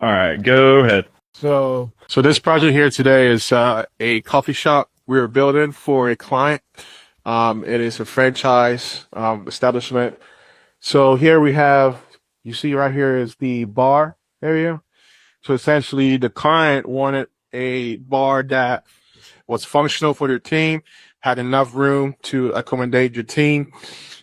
All right, go ahead. So this project here today is a coffee shop we're building for a client. It is a franchise establishment. So here we have, you see right here is the bar area. So essentially, the client wanted a bar that was functional for their team, had enough room to accommodate your team,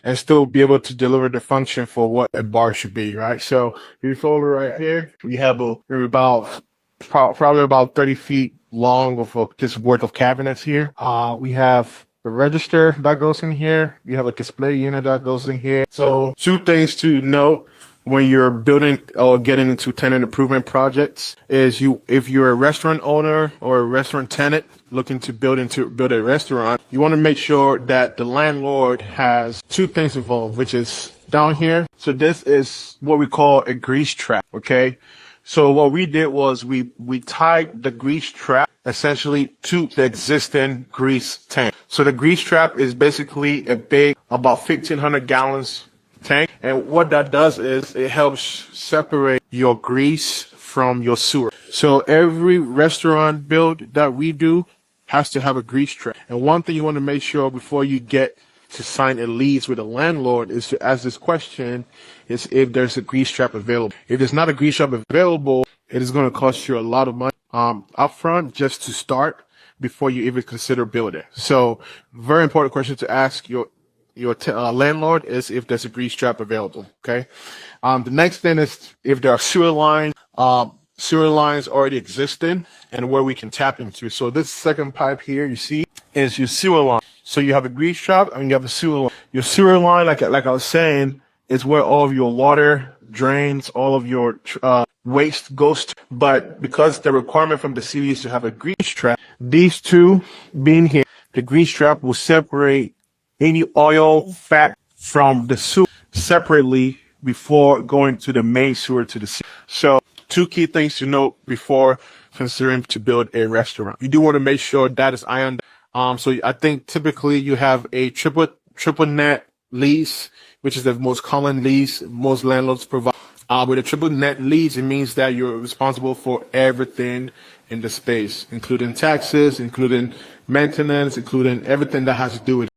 and still be able to deliver the function for what a bar should be, right? So you folder right here, we have we're about probably about 30 feet long of this worth of cabinets here. We have the register that goes in here. You have a display unit that goes in here. So two things to note when you're building or getting into tenant improvement projects is if you're a restaurant owner or a restaurant tenant looking to build a restaurant, you want to make sure that the landlord has two things involved, which is down here. So this is what we call a grease trap, okay? So what we did was we tied the grease trap essentially to the existing grease tank. So the grease trap is basically a big, about 1,500 gallons tank. And what that does is it helps separate your grease from your sewer. So every restaurant build that we do has to have a grease trap. And one thing you want to make sure before you get to sign a lease with a landlord is to ask this question, is if there's a grease trap available. If there's not a grease trap available, it is going to cost you a lot of money upfront just to start before you even consider building. So very important question to ask your landlord is if there's a grease trap available. Okay. The next thing is if there are sewer lines already existing and where we can tap into. So this second pipe here you see is your sewer line. So you have a grease trap and you have a sewer line. Your sewer line, like I was saying, is where all of your water drains, all of your waste goes to. But because the requirement from the city is to have a grease trap, these two being here, the grease trap will separate any oil, fat from the sewer separately before going to the main sewer to the city. So two key things to note before considering to build a restaurant. You do want to make sure that is ironed. So I think typically you have a triple net lease, which is the most common lease most landlords provide. With a triple net lease, it means that you're responsible for everything in the space, including taxes, including maintenance, including everything that has to do with